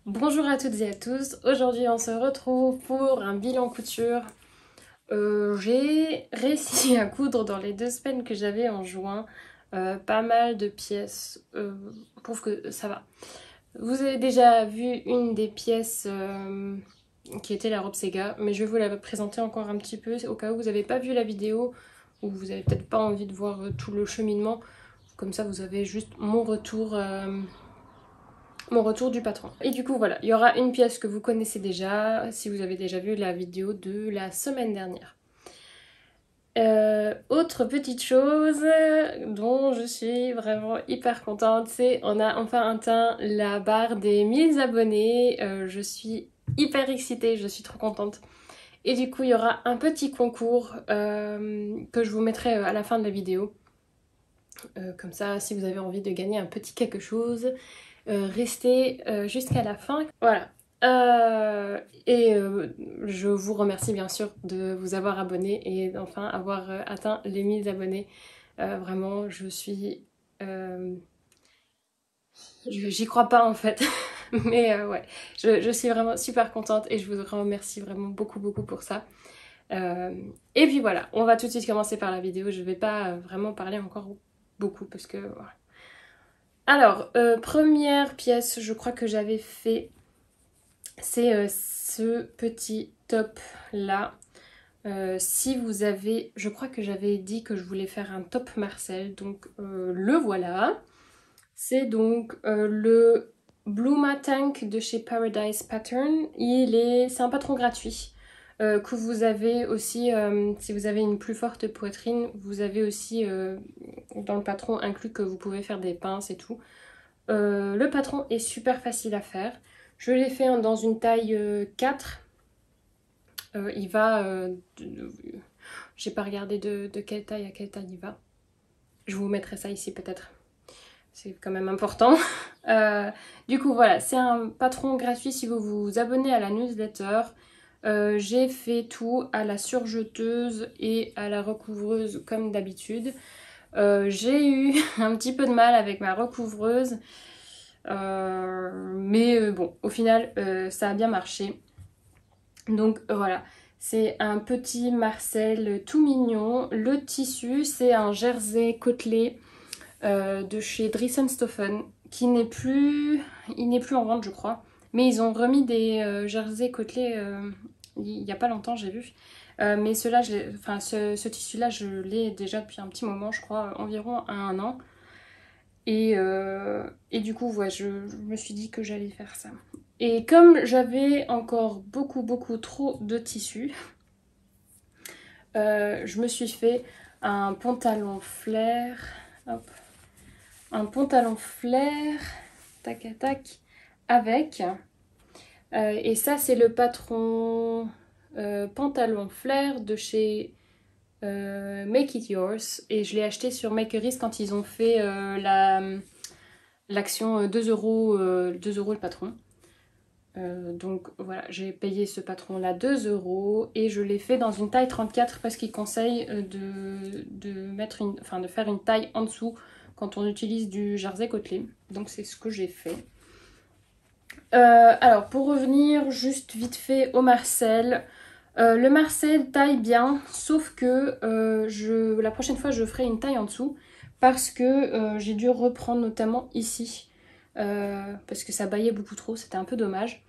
Bonjour à toutes et à tous, aujourd'hui on se retrouve pour un bilan couture. J'ai réussi à coudre dans les 2 semaines que j'avais en juin pas mal de pièces, je trouve que ça va. Vous avez déjà vu une des pièces qui était la robe Sega, mais je vais vous la présenter encore un petit peu au cas où vous n'avez pas vu la vidéo ou vous n'avez peut-être pas envie de voir tout le cheminement. Comme ça vous avez juste mon retour du patron. Et du coup voilà, il y aura une pièce que vous connaissez déjà si vous avez déjà vu la vidéo de la semaine dernière. Autre petite chose dont je suis vraiment hyper contente, c'est on a enfin atteint la barre des 1000 abonnés. Je suis hyper excitée, je suis trop contente. Et du coup il y aura un petit concours que je vous mettrai à la fin de la vidéo. Comme ça, si vous avez envie de gagner un petit quelque chose, restez jusqu'à la fin. Voilà. Je vous remercie bien sûr de vous avoir abonné et d'enfin avoir atteint les 1000 abonnés. Vraiment, je suis... j'y crois pas en fait. Mais ouais, je suis vraiment super contente et je vous remercie vraiment beaucoup pour ça. Et puis voilà, on va tout de suite commencer par la vidéo. Je vais pas vraiment parler encore beaucoup parce que voilà. Alors, première pièce, je crois que j'avais fait, c'est ce petit top là. Si vous avez, je crois que j'avais dit que je voulais faire un top Marcel, donc le voilà. C'est donc le Bluma Tank de chez Paradise Pattern. C'est un patron gratuit. Que vous avez aussi, si vous avez une plus forte poitrine, vous avez aussi dans le patron inclus que vous pouvez faire des pinces et tout. Le patron est super facile à faire. Je l'ai fait dans une taille 4. Il va... j'ai pas regardé de quelle taille à quelle taille il va. Je vous mettrai ça ici peut-être. C'est quand même important. Du coup voilà, c'est un patron gratuit si vous vous abonnez à la newsletter. J'ai fait tout à la surjeteuse et à la recouvreuse comme d'habitude. J'ai eu un petit peu de mal avec ma recouvreuse. Mais bon, au final, ça a bien marché. Donc voilà, c'est un petit Marcel tout mignon. Le tissu, c'est un jersey côtelé de chez Dressenstoffen qui n'est plus... Il n'est plus en vente, je crois. Mais ils ont remis des jerseys côtelés il n'y a pas longtemps, j'ai vu. Mais ceux-là, enfin, ce tissu-là, je l'ai déjà depuis un petit moment, je crois, environ un an. Et du coup, ouais, je me suis dit que j'allais faire ça. Et comme j'avais encore beaucoup trop de tissu, je me suis fait un pantalon flair. Hop. Un pantalon flair. Tac à tac. Avec. Et ça, c'est le patron pantalon flair de chez Make It Yours. Et je l'ai acheté sur Makeries quand ils ont fait l'action 2 euros, 2 euros le patron. Donc voilà, j'ai payé ce patron là 2 euros et je l'ai fait dans une taille 34 parce qu'il conseille de faire une taille en dessous quand on utilise du jersey côtelé. Donc c'est ce que j'ai fait. Alors pour revenir juste vite fait au Marcel. Le Marcel taille bien, sauf que la prochaine fois je ferai une taille en dessous parce que j'ai dû reprendre notamment ici parce que ça baillait beaucoup trop, c'était un peu dommage.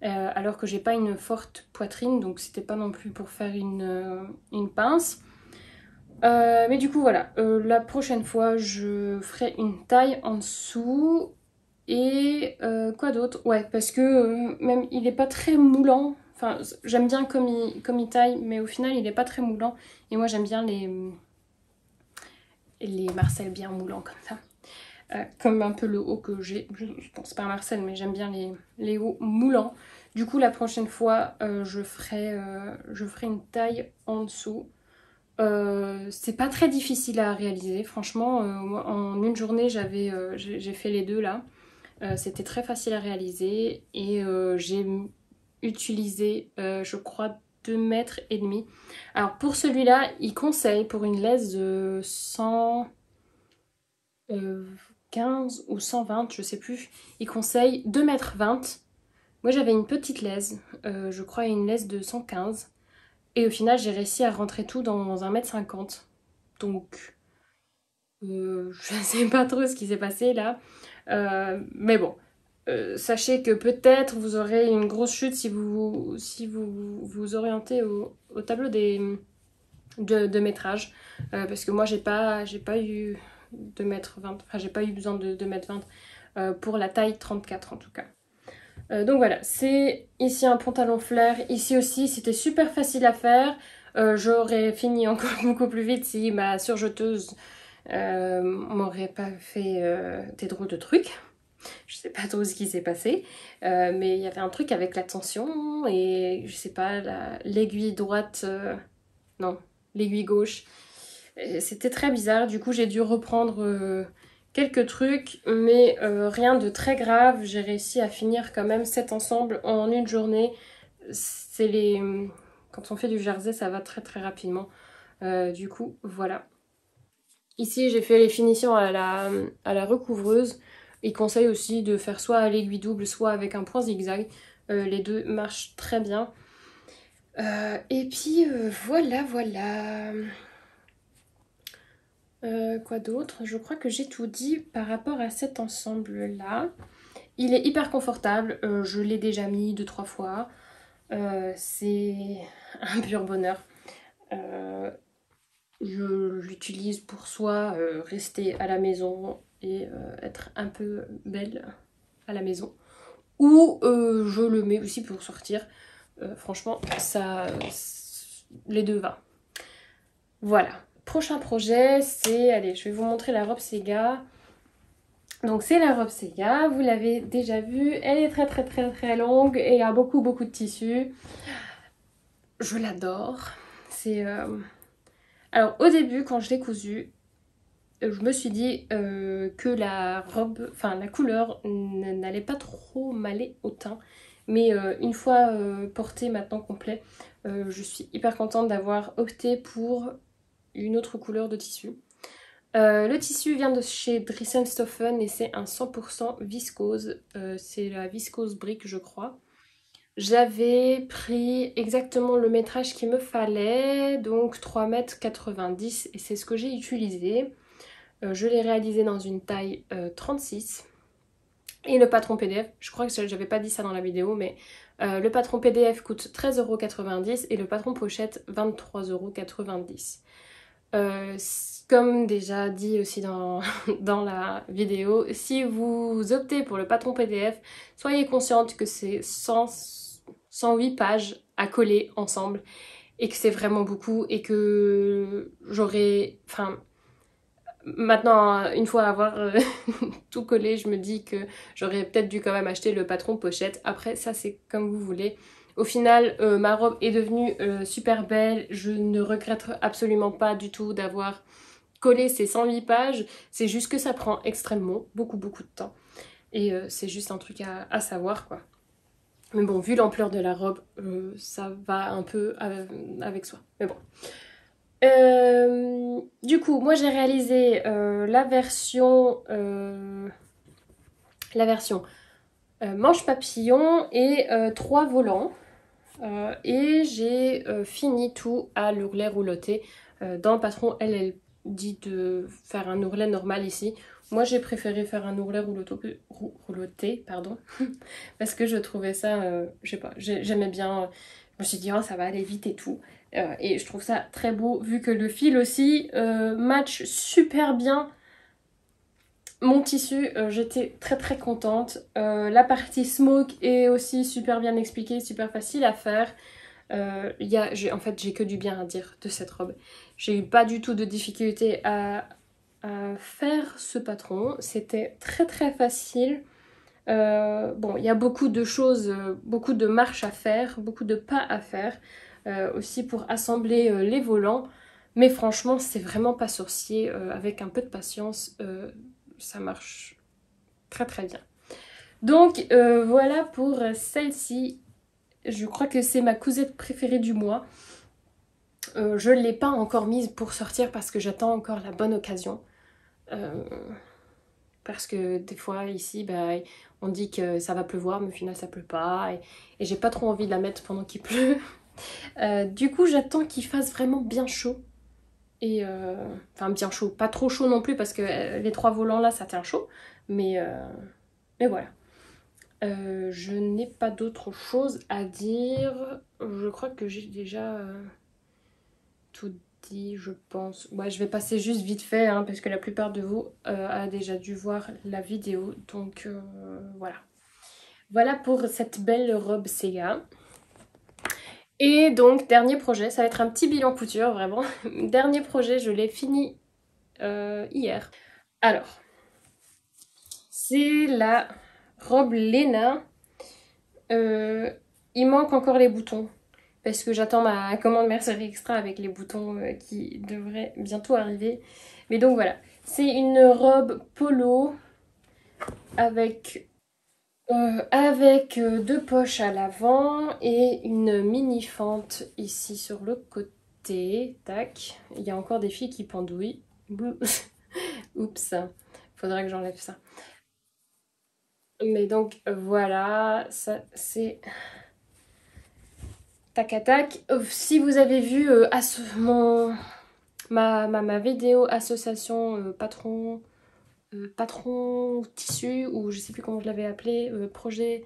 Alors que j'ai pas une forte poitrine, donc c'était pas non plus pour faire une pince. Mais du coup voilà, la prochaine fois je ferai une taille en dessous. Et quoi d'autre? Ouais, parce que même il est pas très moulant. Enfin, j'aime bien comme il taille, mais au final il est pas très moulant. Et moi j'aime bien les Marcel bien moulants comme ça. Comme un peu le haut que j'ai. Bon, c'est pas un Marcel, mais j'aime bien les hauts moulants. Du coup, la prochaine fois, je ferai une taille en dessous. C'est pas très difficile à réaliser. Franchement, en une journée, j'ai fait les deux là. C'était très facile à réaliser. Et j'ai utilisé, je crois, 2,5 m. Alors, pour celui-là, il conseille pour une laisse de 115 ou 120, je sais plus. Il conseille 2,20 m Moi j'avais une petite laise, je crois une laise de 115. Et au final j'ai réussi à rentrer tout dans 1,50 m. Donc je sais pas trop ce qui s'est passé là. Mais bon, sachez que peut-être vous aurez une grosse chute si vous vous orientez au tableau de métrage. Parce que moi j'ai pas eu de mètre 20, enfin j'ai pas eu besoin de mètre 20 pour la taille 34 en tout cas. Donc voilà, c'est ici un pantalon flair. Ici aussi, c'était super facile à faire. J'aurais fini encore beaucoup plus vite si ma surjeteuse m'aurait pas fait des drôles de trucs. Je sais pas trop ce qui s'est passé, mais il y avait un truc avec la tension et je sais pas, l'aiguille droite, non, l'aiguille gauche. C'était très bizarre, du coup j'ai dû reprendre quelques trucs, mais rien de très grave. J'ai réussi à finir quand même cet ensemble en une journée. C'est les... Quand on fait du jersey, ça va très très rapidement. Du coup, voilà. Ici, j'ai fait les finitions à la recouvreuse. Il conseille aussi de faire soit à l'aiguille double, soit avec un point zigzag. Les deux marchent très bien. Et puis, voilà, voilà. Quoi d'autre? Je crois que j'ai tout dit par rapport à cet ensemble-là. Il est hyper confortable, je l'ai déjà mis 2-3 fois. C'est un pur bonheur. Je l'utilise pour soit rester à la maison et être un peu belle à la maison, ou je le mets aussi pour sortir. Franchement, ça, les deux va. Voilà. Prochain projet, c'est... Allez, je vais vous montrer la robe Sega. Donc c'est la robe Sega, vous l'avez déjà vue. Elle est très très très très longue et a beaucoup beaucoup de tissu. Je l'adore. C'est... Alors au début, quand je l'ai cousue, je me suis dit que la robe, enfin la couleur n'allait pas trop m'aller au teint. Mais une fois portée maintenant complet, je suis hyper contente d'avoir opté pour une autre couleur de tissu. Le tissu vient de chez Dressenstoffen et c'est un 100% viscose. C'est la viscose brique, je crois. J'avais pris exactement le métrage qu'il me fallait, donc 3,90 m et c'est ce que j'ai utilisé. Je l'ai réalisé dans une taille 36. Et le patron PDF, je crois que j'avais pas dit ça dans la vidéo, mais le patron PDF coûte 13,90 € et le patron pochette 23,90 €. Comme déjà dit aussi dans la vidéo, si vous optez pour le patron PDF, soyez consciente que c'est 108 pages à coller ensemble et que c'est vraiment beaucoup et que j'aurais... Enfin, maintenant, une fois avoir tout collé, je me dis que j'aurais peut-être dû quand même acheter le patron pochette. Après, ça c'est comme vous voulez. Au final, ma robe est devenue super belle. Je ne regrette absolument pas du tout d'avoir collé ces 108 pages. C'est juste que ça prend extrêmement beaucoup beaucoup de temps. Et c'est juste un truc à savoir quoi. Mais bon, vu l'ampleur de la robe, ça va un peu avec soi. Mais bon. Du coup, moi j'ai réalisé la version manche papillon et 3 volants. Et j'ai fini tout à l'ourlet rouloté. Dans le patron, elle dit de faire un ourlet normal ici. Moi j'ai préféré faire un ourlet rouloté, pardon, parce que je trouvais ça, je sais pas, j'aimais bien. Je me suis dit, oh, ça va aller vite et tout. Et je trouve ça très beau, vu que le fil aussi match super bien mon tissu. J'étais très très contente. La partie smoke est aussi super bien expliquée, super facile à faire. En fait, j'ai que du bien à dire de cette robe. J'ai eu pas du tout de difficulté à faire ce patron. C'était très très facile. Bon, il y a beaucoup de choses, beaucoup de marches à faire, beaucoup de pas à faire, aussi pour assembler les volants. Mais franchement, c'est vraiment pas sorcier. Avec un peu de patience, ça marche très très bien. Donc voilà pour celle-ci. Je crois que c'est ma cousette préférée du mois. Je ne l'ai pas encore mise pour sortir parce que j'attends encore la bonne occasion. parce que des fois ici, bah, on dit que ça va pleuvoir, mais au final ça pleut pas, et j'ai pas trop envie de la mettre pendant qu'il pleut. Du coup, j'attends qu'il fasse vraiment bien chaud. Et enfin bien chaud, pas trop chaud non plus parce que les 3 volants là ça tient chaud, mais, mais voilà. Je n'ai pas d'autre chose à dire. Je crois que j'ai déjà tout dit, je pense. Ouais, je vais passer juste vite fait hein, parce que la plupart de vous a déjà dû voir la vidéo, donc voilà. Voilà pour cette belle robe Sega. Et donc, dernier projet, ça va être un petit bilan couture, vraiment. Dernier projet, je l'ai fini hier. Alors, c'est la robe Lena. Il manque encore les boutons. Parce que j'attends ma commande mercerie extra avec les boutons qui devraient bientôt arriver. Mais donc voilà, c'est une robe polo avec, deux poches à l'avant et une mini fente ici sur le côté. Tac, il y a encore des filles qui pendouillent. Oups, faudrait que j'enlève ça. Mais donc voilà, ça c'est tac à tac. Si vous avez vu ma vidéo association patron tissu, ou je sais plus comment je l'avais appelé, projet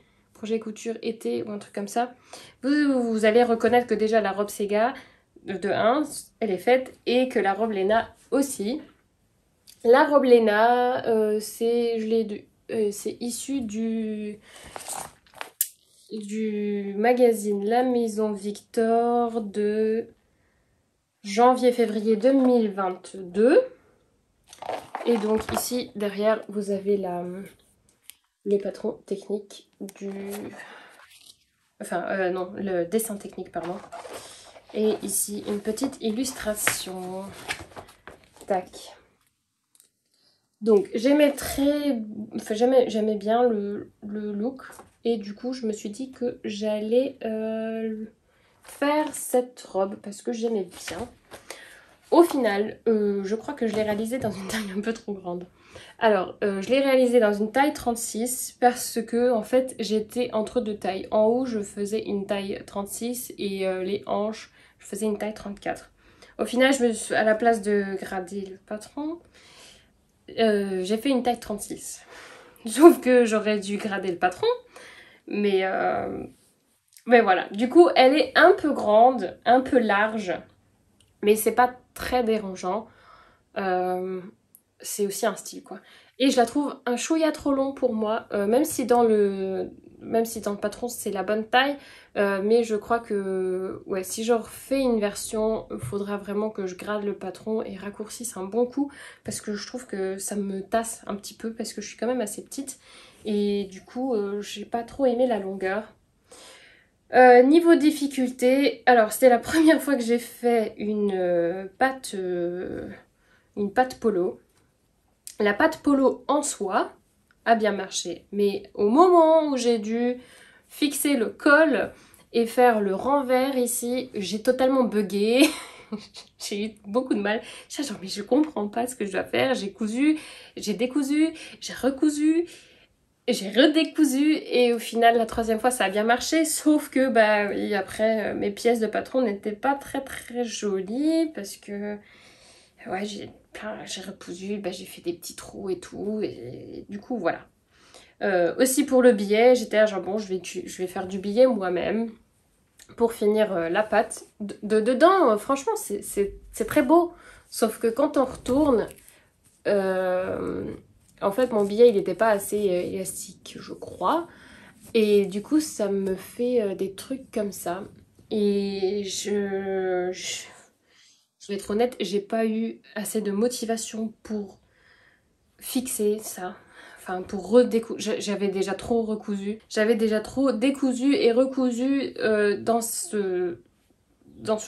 couture été ou un truc comme ça, vous allez reconnaître que déjà la robe Sega de 1, elle est faite, et que la robe Lena aussi. La robe Lena, c'est issu du magazine La Maison Victor de janvier-février 2022. Et donc ici, derrière, vous avez le patron technique du... Enfin, non, le dessin technique, pardon. Et ici, une petite illustration. Tac. Donc, j'aimais bien le look. Et du coup, je me suis dit que j'allais faire cette robe parce que j'aimais bien. Au final, je crois que je l'ai réalisée dans une taille un peu trop grande. Alors, je l'ai réalisée dans une taille 36 parce que, en fait, j'étais entre deux tailles. En haut, je faisais une taille 36 et les hanches, je faisais une taille 34. Au final, à la place de grader le patron, j'ai fait une taille 36. Sauf que j'aurais dû grader le patron, mais, mais voilà. Du coup, elle est un peu grande, un peu large, mais c'est pas très dérangeant. C'est aussi un style quoi. Et je la trouve un chouïa trop long pour moi, même si dans le patron c'est la bonne taille, mais je crois que ouais, si je refais une version, il faudra vraiment que je grade le patron et raccourcisse un bon coup, parce que je trouve que ça me tasse un petit peu, parce que je suis quand même assez petite, et du coup j'ai pas trop aimé la longueur. Niveau difficulté, alors c'était la première fois que j'ai fait une pâte polo. La pâte polo en soi a bien marché, mais au moment où j'ai dû fixer le col et faire le renvers ici, j'ai totalement bugué. J'ai eu beaucoup de mal. Genre, mais je comprends pas ce que je dois faire. J'ai cousu, j'ai décousu, j'ai recousu, j'ai redécousu, et au final, la troisième fois, ça a bien marché. Sauf que, bah oui, après, mes pièces de patron n'étaient pas très très jolies parce que, ouais, j'ai recousu, bah, j'ai fait des petits trous et tout, et du coup, voilà. Aussi pour le billet, j'étais là genre bon, je vais faire du billet moi-même pour finir la pâte. Dedans, franchement, c'est très beau. Sauf que quand on retourne, euh, en fait, mon billet, il n'était pas assez élastique, je crois. Et du coup, ça me fait des trucs comme ça. Et je vais être honnête, j'ai pas eu assez de motivation pour fixer ça. Enfin, pour redécousu. J'avais déjà trop recousu. J'avais déjà trop décousu et recousu dans ce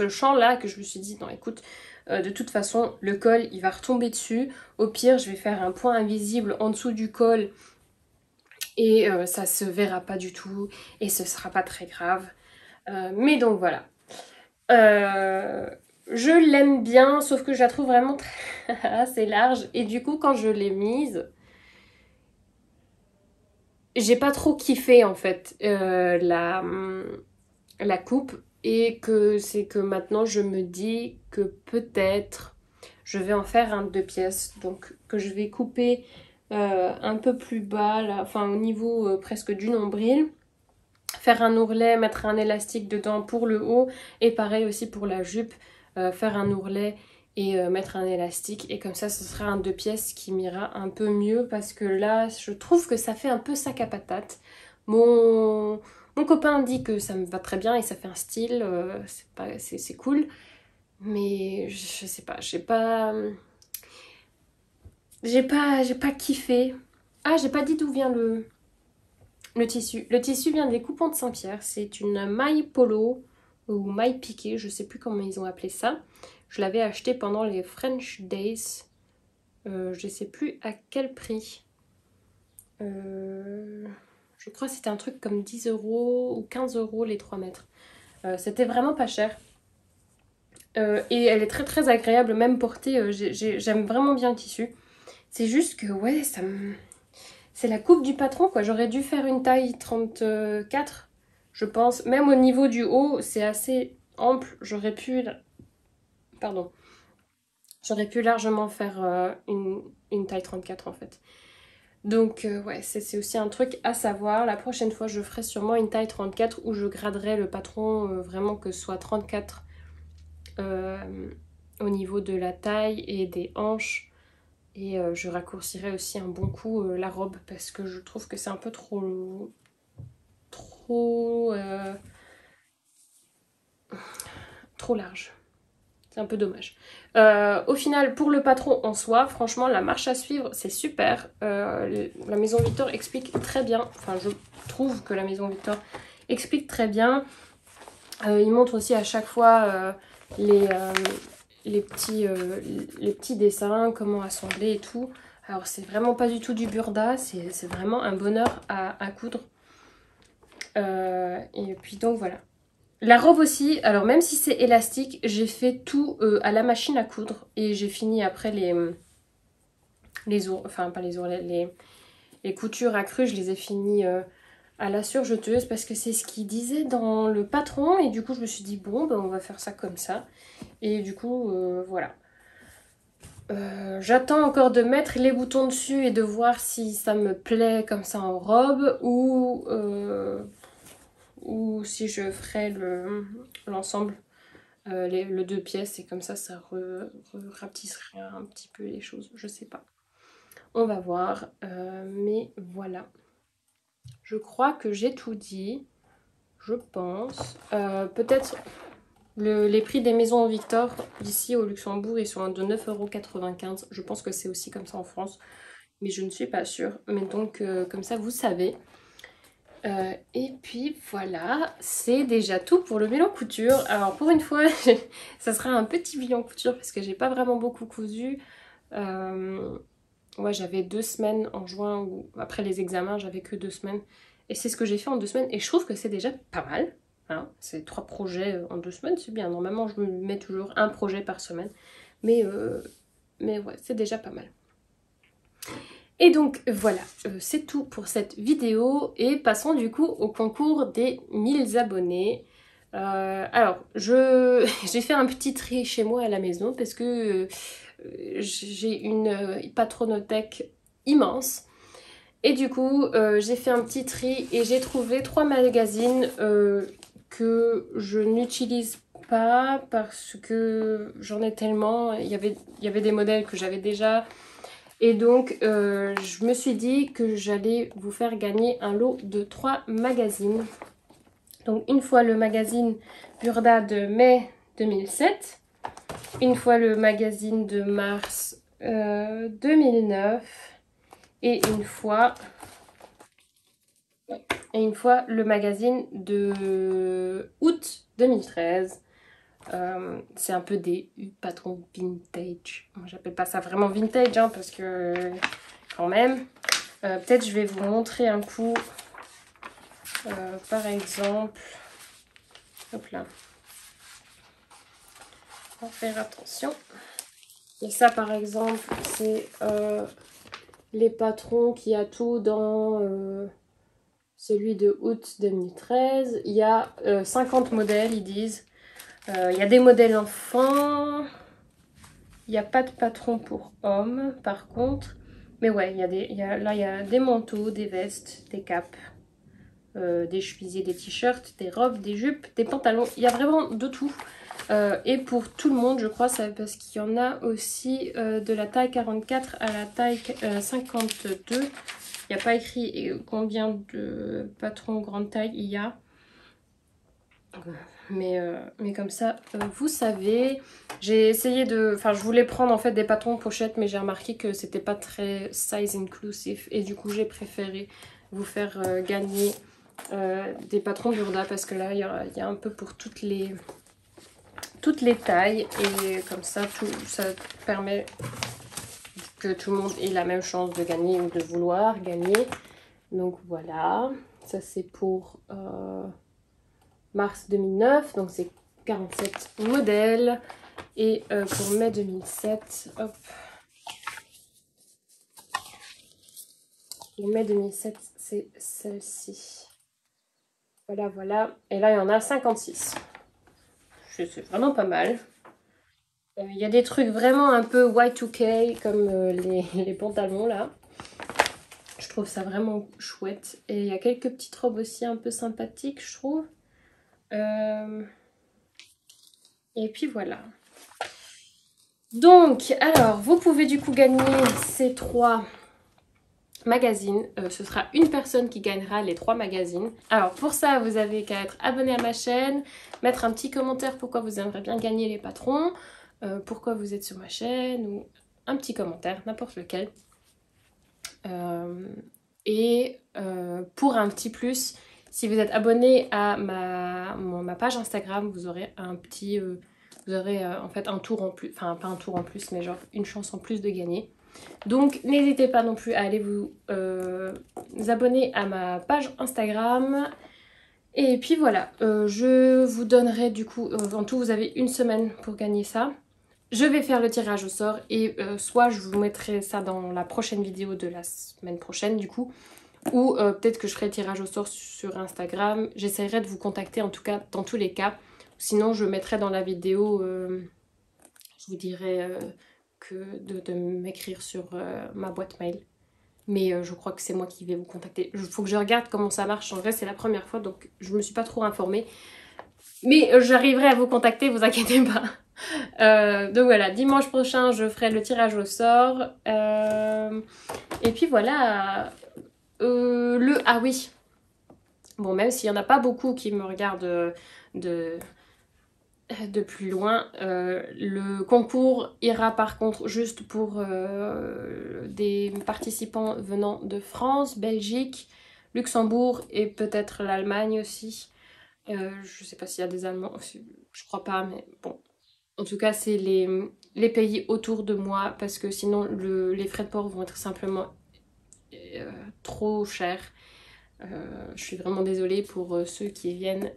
champ-là, que je me suis dit, non, écoute, de toute façon, le col, il va retomber dessus. Au pire, je vais faire un point invisible en dessous du col et ça se verra pas du tout et ce sera pas très grave. Mais donc voilà. Je l'aime bien, sauf que je la trouve vraiment assez large. Et du coup, quand je l'ai mise, j'ai pas trop kiffé en fait la coupe et que c'est que maintenant je me dis que peut-être je vais en faire un 2 pièces, donc que je vais couper un peu plus bas, là, enfin au niveau presque du nombril, faire un ourlet, mettre un élastique dedans pour le haut et pareil aussi pour la jupe, faire un ourlet et mettre un élastique et comme ça ce sera un 2 pièces qui m'ira un peu mieux parce que là je trouve que ça fait un peu sac à patate. Mon copain dit que ça me va très bien et ça fait un style, c'est cool, mais je sais pas, j'ai pas kiffé. Ah, j'ai pas dit d'où vient le tissu. Le tissu vient des Coupons de Saint-Pierre. C'est une maille polo ou maille piquée, je sais plus comment ils ont appelé ça. Je l'avais acheté pendant les French Days. Je sais plus à quel prix. Je crois que c'était un truc comme 10 € ou 15 € les 3 mètres. C'était vraiment pas cher. Et elle est très très agréable, même portée. J'aime vraiment bien le tissu. C'est juste que, ouais, c'est la coupe du patron, quoi. J'aurais dû faire une taille 34, je pense. Même au niveau du haut, c'est assez ample. Pardon. J'aurais pu largement faire une taille 34, en fait. Donc, ouais, c'est aussi un truc à savoir. La prochaine fois, je ferai sûrement une taille 34 où je graderai le patron vraiment que ce soit 34 euh, au niveau de la taille et des hanches. Et je raccourcirai aussi un bon coup la robe parce que je trouve que c'est un peu trop, trop large. C'est un peu dommage. Au final, pour le patron en soi, franchement, la marche à suivre, c'est super. La Maison Victor explique très bien. Enfin, je trouve que la Maison Victor explique très bien. Il montre aussi à chaque fois les, euh, les petits dessins, comment assembler et tout. Alors, c'est vraiment pas du tout du burda, c'est vraiment un bonheur à coudre. Et puis donc voilà. La robe aussi, alors même si c'est élastique, j'ai fait tout à la machine à coudre et j'ai fini après enfin pas les ourlets, les coutures accrues, je les ai finies à la surjeteuse parce que c'est ce qu'il disait dans le patron et du coup je me suis dit bon ben on va faire ça comme ça et du coup voilà. J'attends encore de mettre les boutons dessus et de voir si ça me plaît comme ça en robe ou si je ferai l'ensemble, le 2 pièces et comme ça rapetisserait un petit peu les choses, je sais pas. On va voir, mais voilà. Je crois que j'ai tout dit, je pense. Peut-être les prix des maisons Victor d'ici au Luxembourg, ils sont de 9,95 €. Je pense que c'est aussi comme ça en France, mais je ne suis pas sûre. Mais donc, comme ça, vous savez. Et puis voilà, c'est déjà tout pour le bilan couture. Alors pour une fois, ça sera un petit bilan couture parce que j'ai pas vraiment beaucoup cousu. Ouais, j'avais 2 semaines en juin, ou après les examens, j'avais que 2 semaines. Et c'est ce que j'ai fait en 2 semaines. Et je trouve que c'est déjà pas mal. Hein. C'est 3 projets en 2 semaines, c'est bien. Normalement, je me mets toujours un projet par semaine. Mais ouais, c'est déjà pas mal. Et donc voilà, c'est tout pour cette vidéo et passons du coup au concours des 1000 abonnés. Alors, j'ai fait un petit tri chez moi à la maison parce que j'ai une patronothèque immense. Et du coup, j'ai fait un petit tri et j'ai trouvé 3 magazines que je n'utilise pas parce que j'en ai tellement. Il y avait des modèles que j'avais déjà. Et donc, je me suis dit que j'allais vous faire gagner un lot de 3 magazines. Donc, une fois le magazine Burda de mai 2007, une fois le magazine de mars 2009 et une fois le magazine de août 2013. C'est un peu des patrons vintage. Moi, j'appelle pas ça vraiment vintage hein, parce que quand même. Peut-être je vais vous montrer un coup. Par exemple. Hop là. On va faire attention. Et ça par exemple, c'est les patrons qui a tout dans celui de août 2013. Il y a 50 modèles, ils disent. Il y a des modèles enfants. Il n'y a pas de patron pour hommes, par contre. Mais ouais, là, il y a des manteaux, des vestes, des capes, des chemisiers, des t-shirts, des robes, des jupes, des pantalons. Il y a vraiment de tout. Et pour tout le monde, je crois, parce qu'il y en a aussi de la taille 44 à la taille 52. Il n'y a pas écrit combien de patrons grande taille il y a. Mais comme ça, vous savez, j'ai essayé de... Enfin, je voulais prendre en fait des patrons pochettes, mais j'ai remarqué que c'était pas très size inclusive. Et du coup, j'ai préféré vous faire gagner des patrons Burda, parce que là, il y a un peu pour toutes les tailles. Et comme ça, ça permet que tout le monde ait la même chance de gagner ou de vouloir gagner. Donc voilà, ça c'est pour... mars 2009, donc c'est 47 modèles. Et pour mai 2007, hop. Pour mai 2007, c'est celle-ci. Voilà, voilà. Et là, il y en a 56. C'est vraiment pas mal. Il y a des trucs vraiment un peu Y2K, comme les pantalons, là. Je trouve ça vraiment chouette. Et il y a quelques petites robes aussi un peu sympathiques, je trouve. Et puis voilà. Donc, alors, vous pouvez du coup gagner ces 3 magazines. Ce sera une personne qui gagnera les 3 magazines. Alors, pour ça, vous avez qu'à être abonné à ma chaîne, mettre un petit commentaire pourquoi vous aimeriez bien gagner les patrons, pourquoi vous êtes sur ma chaîne, ou un petit commentaire, n'importe lequel. Et pour un petit plus, si vous êtes abonné à ma page Instagram, vous aurez un petit... vous aurez en fait un tour en plus, enfin pas un tour en plus, mais genre une chance en plus de gagner. Donc n'hésitez pas non plus à aller vous abonner à ma page Instagram. Et puis voilà, je vous donnerai du coup, en tout vous avez une semaine pour gagner ça. Je vais faire le tirage au sort et soit je vous mettrai ça dans la prochaine vidéo de la semaine prochaine du coup, ou peut-être que je ferai le tirage au sort sur Instagram. J'essaierai de vous contacter en tout cas dans tous les cas. Sinon je mettrai dans la vidéo, je vous dirai de m'écrire sur ma boîte mail. Mais je crois que c'est moi qui vais vous contacter. Il faut que je regarde comment ça marche. En vrai c'est la première fois donc je me suis pas trop informée. Mais j'arriverai à vous contacter, vous inquiétez pas. Donc voilà, dimanche prochain je ferai le tirage au sort. Et puis voilà. Ah oui. Bon, même s'il n'y en a pas beaucoup qui me regardent de plus loin, le concours ira par contre juste pour des participants venant de France, Belgique, Luxembourg et peut-être l'Allemagne aussi. Je sais pas s'il y a des Allemands, je crois pas, mais bon. En tout cas, c'est les pays autour de moi parce que sinon les frais de port vont être simplement trop chers. Je suis vraiment désolée pour ceux qui viennent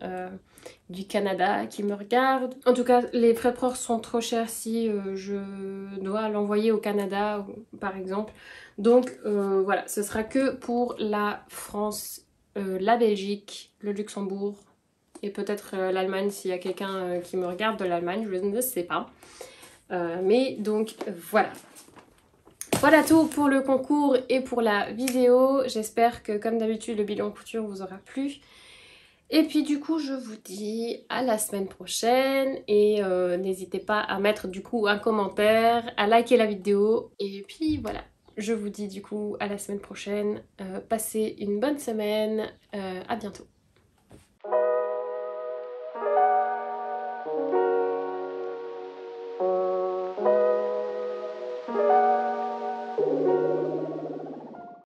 du Canada, qui me regardent. En tout cas, les frais de port sont trop chers si je dois l'envoyer au Canada, par exemple. Donc voilà, ce sera que pour la France, la Belgique, le Luxembourg et peut-être l'Allemagne s'il y a quelqu'un qui me regarde de l'Allemagne, je ne sais pas. Mais donc voilà. Voilà tout pour le concours et pour la vidéo. J'espère que comme d'habitude le bilan couture vous aura plu. Et puis du coup je vous dis à la semaine prochaine et n'hésitez pas à mettre du coup un commentaire, à liker la vidéo. Et puis voilà, je vous dis du coup à la semaine prochaine. Passez une bonne semaine, à bientôt.